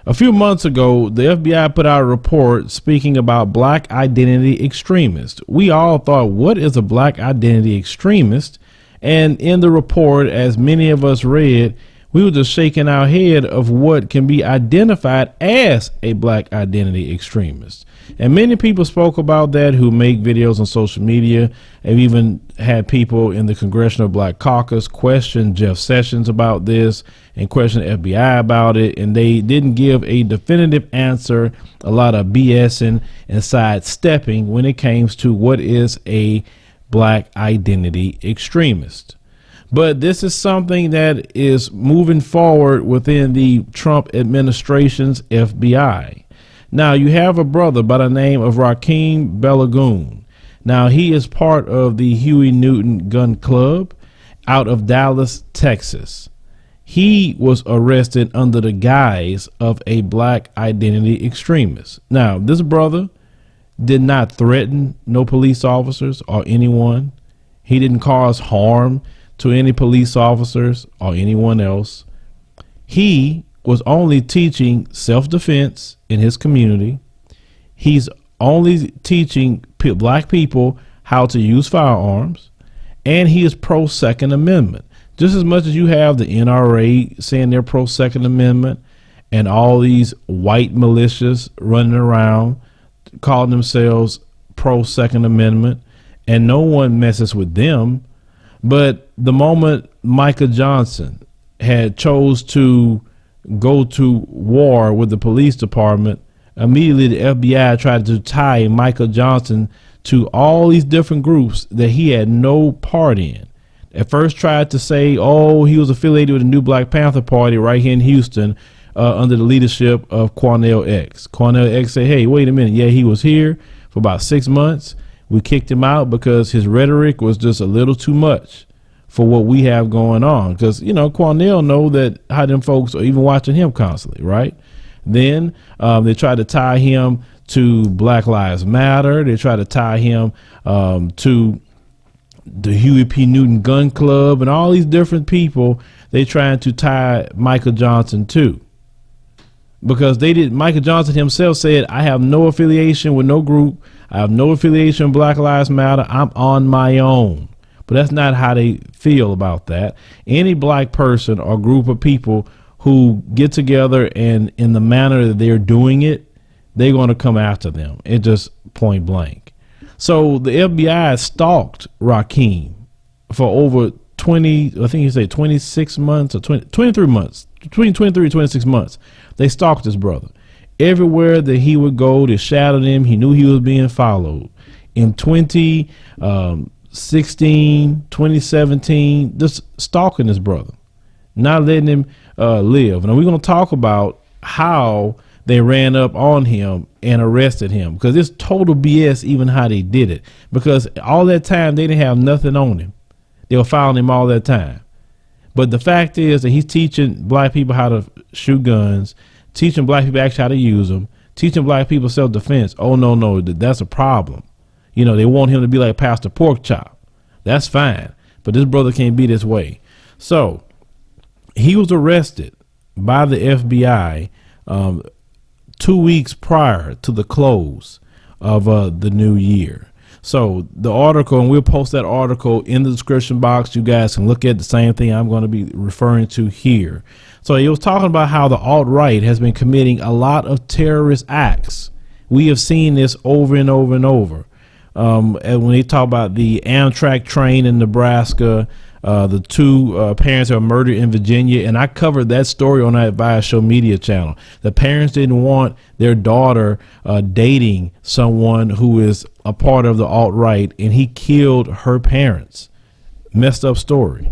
A few months ago, the FBI put out a report speaking about black identity extremists. We all thought, what is a black identity extremist? And in the report, as many of us read, we were just shaking our head of what can be identified as a black identity extremist. And many people spoke about that who make videos on social media. Have even had people in the Congressional Black Caucus question Jeff Sessions about this and question the FBI about it. And they didn't give a definitive answer, a lot of BSing and sidestepping when it came to what is a black identity extremist. But this is something that is moving forward within the Trump administration's FBI. Now, you have a brother by the name of Rakem Balogun. Now, he is part of the Huey Newton Gun Club out of Dallas, Texas. He was arrested under the guise of a black identity extremist. Now, this brother did not threaten no police officers or anyone. He didn't cause harm to any police officers or anyone else. He was only teaching self-defense in his community. He's only teaching black people how to use firearms, and he is pro-Second Amendment. Just as much as you have the NRA saying they're pro-Second Amendment and all these white militias running around calling themselves pro-Second Amendment, and no one messes with them. But the moment Micah Johnson had chose to go to war with the police department, immediately the FBI tried to tie Micah Johnson to all these different groups that he had no part in. At first tried to say, oh, he was affiliated with the new Black Panther Party right here in Houston under the leadership of Cornel X. Cornel X said, hey, wait a minute. Yeah, he was here for about 6 months. We kicked him out because his rhetoric was just a little too much for what we have going on. Because, you know, Cornel know that how them folks are even watching him constantly, right? Then they tried to tie him to Black Lives Matter. They tried to tie him to the Huey P. Newton Gun Club and all these different people they trying to tie Michael Johnson to. Because they did. Michael Johnson himself said, I have no affiliation with no group. I have no affiliation with Black Lives Matter. I'm on my own. But that's not how they feel about that. Any black person or group of people who get together and in the manner that they're doing it, they're going to come after them. It just point blank. So the FBI stalked Rakem for over 20, I think you say 26 months or 23 months, between 23 and 26 months. They stalked this brother. Everywhere that he would go, they shadowed him. He knew he was being followed. In 2016, 2017, just stalking this brother, not letting him live. Now we're going to talk about how they ran up on him and arrested him, because it's total BS even how they did it, because all that time they didn't have nothing on him. They were following him all that time. But the fact is that he's teaching black people how to shoot guns, teaching black people actually how to use them, teaching black people self-defense. Oh, no, that's a problem. You know, they want him to be like Pastor Porkchop. That's fine. But this brother can't be this way. So he was arrested by the FBI 2 weeks prior to the close of the new year. So the article, and we'll post that article in the description box. You guys can look at the same thing I'm going to be referring to here. So he was talking about how the alt-right has been committing a lot of terrorist acts. We have seen this over and over and over. And when they talk about the Amtrak train in Nebraska, the two parents that were murdered in Virginia, and I covered that story on that via Show Media channel. The parents didn't want their daughter dating someone who is a part of the alt-right, and he killed her parents. Messed up story.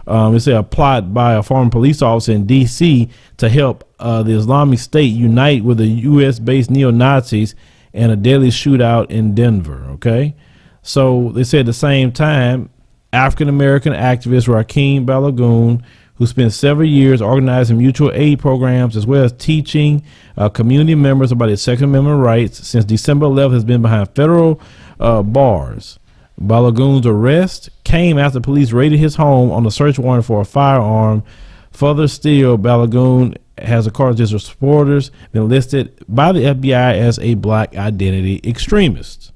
It's a plot by a former police officer in D.C. to help the Islamic State unite with the U.S.-based neo-Nazis and a deadly shootout in Denver. Okay, so they said at the same time, African-American activist Rakem Balogun, who spent several years organizing mutual aid programs as well as teaching community members about his Second Amendment rights since December 11th, has been behind federal bars. Balogun's arrest came after police raided his home on a search warrant for a firearm. Further still, Balogun has, according to his supporters, been listed by the FBI as a black identity extremist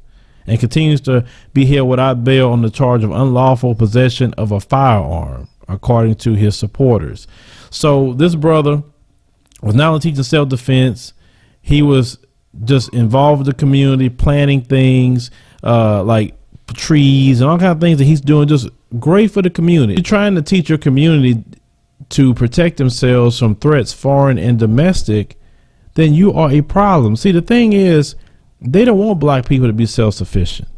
and continues to be held without bail on the charge of unlawful possession of a firearm, according to his supporters. So this brother was not only teaching self-defense, he was just involved with the community, planting things like trees and all kinds of things that he's doing, just great for the community. You're trying to teach your community to protect themselves from threats, foreign and domestic, then you are a problem. See, the thing is, they don't want black people to be self-sufficient.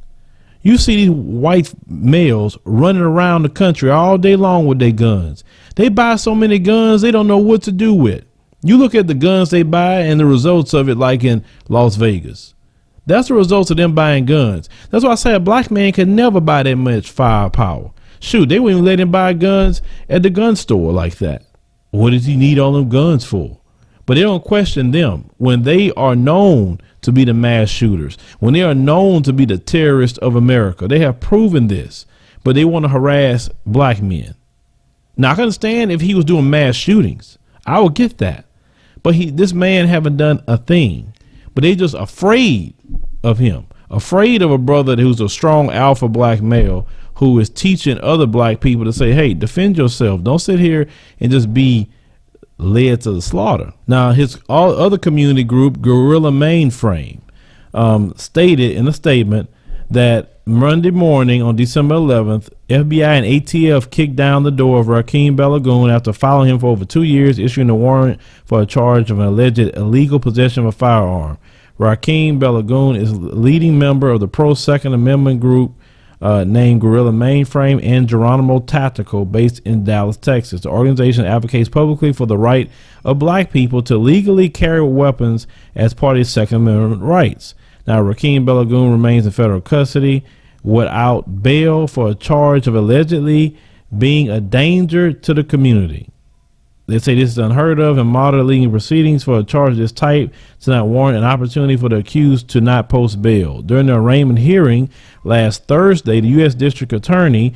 You see these white males running around the country all day long with their guns. They buy so many guns, they don't know what to do with. You look at the guns they buy and the results of it, like in Las Vegas. That's the results of them buying guns. That's why I say a black man can never buy that much firepower. Shoot, they wouldn't even let him buy guns at the gun store like that. What does he need all them guns for? But they don't question them when they are known to be the mass shooters, when they are known to be the terrorists of America. They have proven this, but they want to harass black men. Now, I can understand if he was doing mass shootings. I would get that. But this man haven't done a thing. But they just afraid of him, afraid of a brother who's a strong alpha black male who is teaching other black people to say, hey, defend yourself. Don't sit here and just be led to the slaughter. Now, his other community group, Guerrilla Mainframe, stated in a statement that Monday morning on December 11th, FBI and ATF kicked down the door of Rakem Balogun after following him for over 2 years, issuing a warrant for a charge of an alleged illegal possession of a firearm. Rakem Balogun is a leading member of the pro-Second Amendment group named Guerrilla Mainframe and Geronimo Tactical, based in Dallas, Texas. The organization advocates publicly for the right of black people to legally carry weapons as part of Second Amendment rights. Now, Rakem Balogun remains in federal custody without bail for a charge of allegedly being a danger to the community. They say this is unheard of in modern legal proceedings for a charge of this type to not warrant an opportunity for the accused to not post bail. During the arraignment hearing last Thursday, the U.S. District Attorney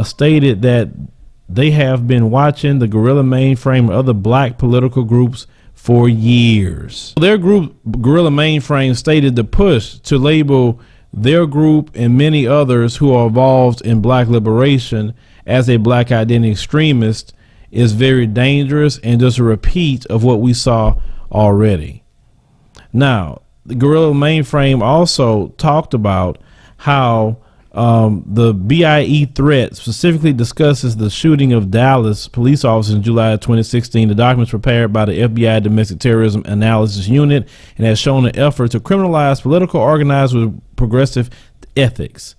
stated that they have been watching the Guerrilla Mainframe and other black political groups for years. Their group, Guerrilla Mainframe, stated the push to label their group and many others who are involved in black liberation as a black identity extremist is very dangerous and just a repeat of what we saw already. Now, the Guerrilla Mainframe also talked about how the BIE threat specifically discusses the shooting of Dallas police officers in July of 2016. The documents prepared by the FBI Domestic Terrorism Analysis Unit and has shown an effort to criminalize political organizers with progressive ethics.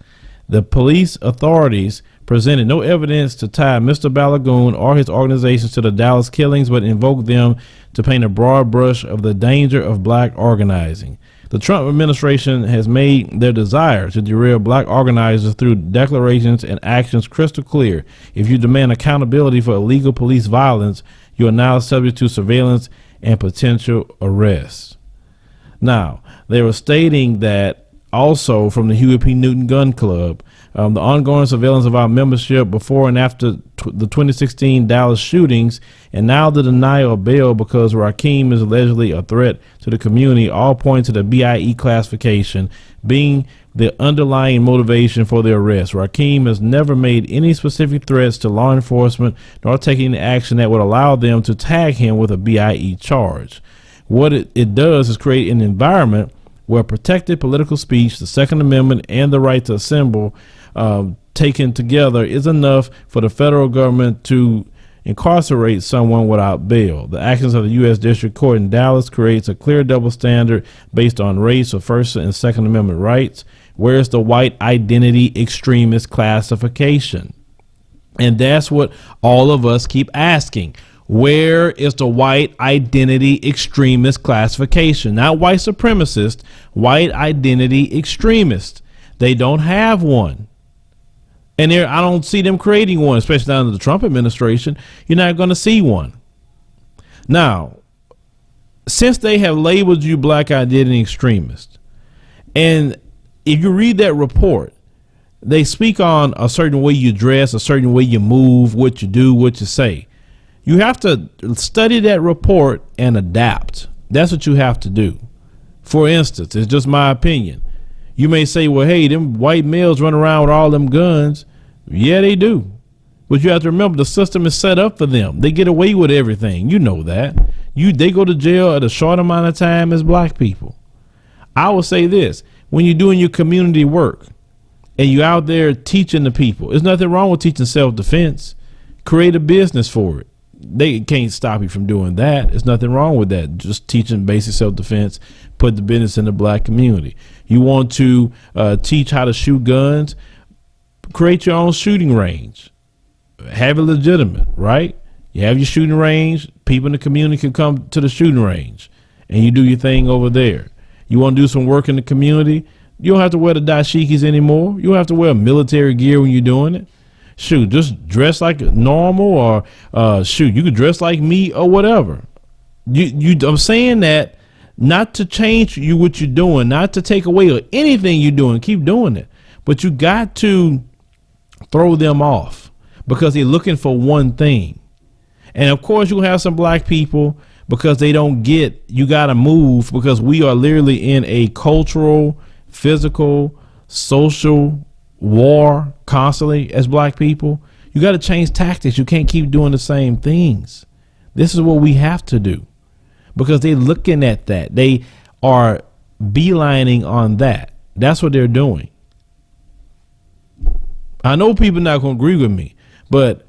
The police authorities presented no evidence to tie Mr. Balogun or his organizations to the Dallas killings, but invoked them to paint a broad brush of the danger of black organizing. The Trump administration has made their desire to derail black organizers through declarations and actions crystal clear. If you demand accountability for illegal police violence, you are now subject to surveillance and potential arrest. Now, they were stating that also from the Huey P. Newton Gun Club, the ongoing surveillance of our membership before and after the 2016 Dallas shootings, and now the denial of bail because Rakem is allegedly a threat to the community, all point to the BIE classification being the underlying motivation for the arrest. Rakem has never made any specific threats to law enforcement nor taken any action that would allow them to tag him with a BIE charge. What it does is create an environment where protected political speech, the Second Amendment, and the right to assemble taken together is enough for the federal government to incarcerate someone without bail. The actions of the U.S. District Court in Dallas creates a clear double standard based on race or First and Second Amendment rights. Where's the white identity extremist classification? And that's what all of us keep asking. Where is the white identity extremist classification? Not white supremacist, white identity extremist. They don't have one. And I don't see them creating one, especially under the Trump administration. You're not going to see one. Now, since they have labeled you black identity extremist, and if you read that report, they speak on a certain way you dress, a certain way you move, what you do, what you say. You have to study that report and adapt. That's what you have to do. For instance, it's just my opinion. You may say, well, hey, them white males run around with all them guns. Yeah, they do. But you have to remember the system is set up for them. They get away with everything. You know that. They go to jail at a short amount of time as black people. I will say this. When you're doing your community work and you're out there teaching the people, there's nothing wrong with teaching self-defense. Create a business for it. They can't stop you from doing that. There's nothing wrong with that. Just teaching basic self-defense, put the business in the black community. You want to teach how to shoot guns, create your own shooting range. Have it legitimate, right? You have your shooting range. People in the community can come to the shooting range and you do your thing over there. You want to do some work in the community? You don't have to wear the dashikis anymore. You don't have to wear military gear when you're doing it. Shoot, just dress like normal, or shoot, you could dress like me or whatever. I'm saying that not to change what you're doing, not to take away anything you're doing. Keep doing it, but you got to throw them off because they're looking for one thing. And of course, you'll have some black people because they don't get you got to move, because we are literally in a cultural, physical, social war constantly as black people. You got to change tactics. You can't keep doing the same things. This is what we have to do, because they're looking at that. They are beelining on that. That's what they're doing. I know people not going to agree with me, but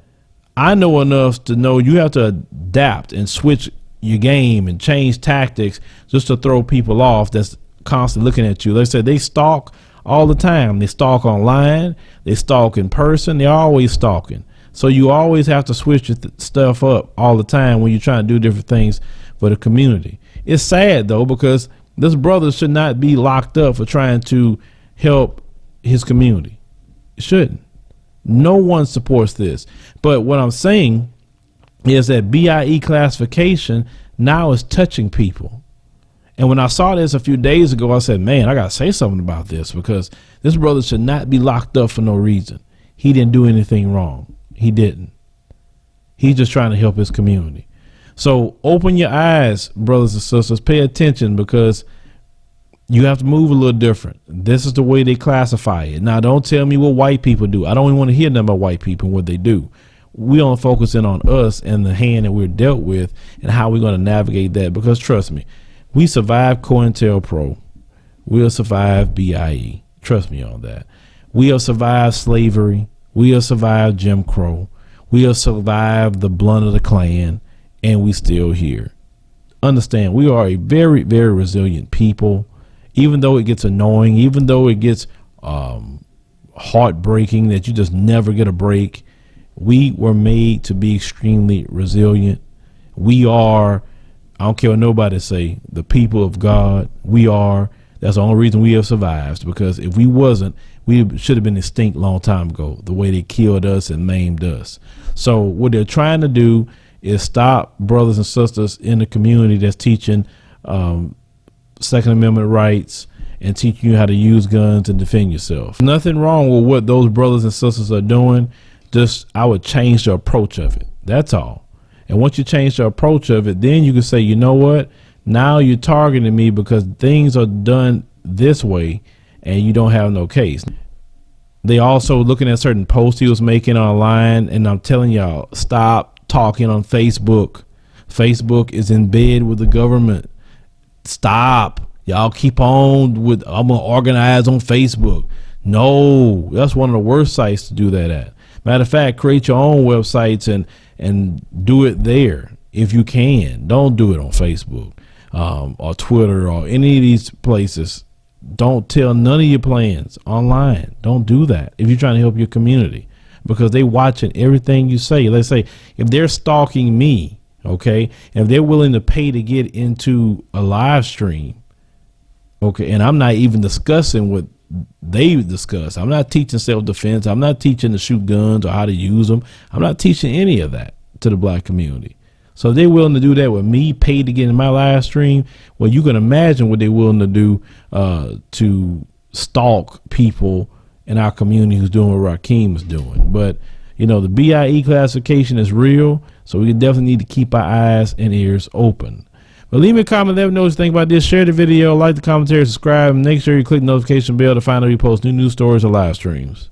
I know enough to know you have to adapt and switch your game and change tactics just to throw people off that's constantly looking at you. Like I said, they stalk all the time. They stalk online, they stalk in person, they're always stalking. So you always have to switch your stuff up all the time when you're trying to do different things for the community. It's sad though, because this brother should not be locked up for trying to help his community. It shouldn't. No one supports this. But what I'm saying is that BIE classification now is touching people. And when I saw this a few days ago, I said, man, I got to say something about this, because this brother should not be locked up for no reason. He didn't do anything wrong. He didn't. He's just trying to help his community. So open your eyes, brothers and sisters. Pay attention, because you have to move a little different. This is the way they classify it. Now, don't tell me what white people do. I don't even want to hear nothing about white people and what they do. We don't focus in on us and the hand that we're dealt with and how we're going to navigate that, because trust me, we survived COINTELPRO. We'll survive BIE. Trust me on that. We have survived slavery. We have survived Jim Crow. We have survived the blunt of the Klan, and we still here. Understand, we are a very, very resilient people. Even though it gets annoying, even though it gets heartbreaking that you just never get a break, we were made to be extremely resilient. We are, I don't care what nobody say, the people of God. We are. That's the only reason we have survived, because if we wasn't, we should have been extinct long time ago, the way they killed us and maimed us. So what they're trying to do is stop brothers and sisters in the community that's teaching Second Amendment rights and teaching you how to use guns and defend yourself. Nothing wrong with what those brothers and sisters are doing. Just, I would change the approach of it. That's all. And once you change the approach of it, then you can say, you know what? Now you're targeting me because things are done this way and you don't have no case. They also looking at certain posts he was making online, and I'm telling y'all, stop talking on Facebook. Facebook is in bed with the government. Stop. Y'all keep on with, I'm gonna organize on Facebook. No, that's one of the worst sites to do that at. Matter of fact, create your own websites and do it there if you can. Don't do it on Facebook or Twitter or any of these places. Don't tell none of your plans online. Don't do that if you're trying to help your community, because they watching everything you say. Let's say if they're stalking me, okay, and if they're willing to pay to get into a live stream, okay, and I'm not even discussing what they discuss. I'm not teaching self-defense. I'm not teaching to shoot guns or how to use them. I'm not teaching any of that to the black community. So if they're willing to do that with me, paid to get in my live stream, well, you can imagine what they're willing to do to stalk people in our community who's doing what Rakem is doing. But You know, the BIE classification is real, so we definitely need to keep our eyes and ears open. But leave me a comment, let me know what you think about this. Share the video, like the commentary, subscribe, and make sure you click the notification bell to find out we post new news stories or live streams.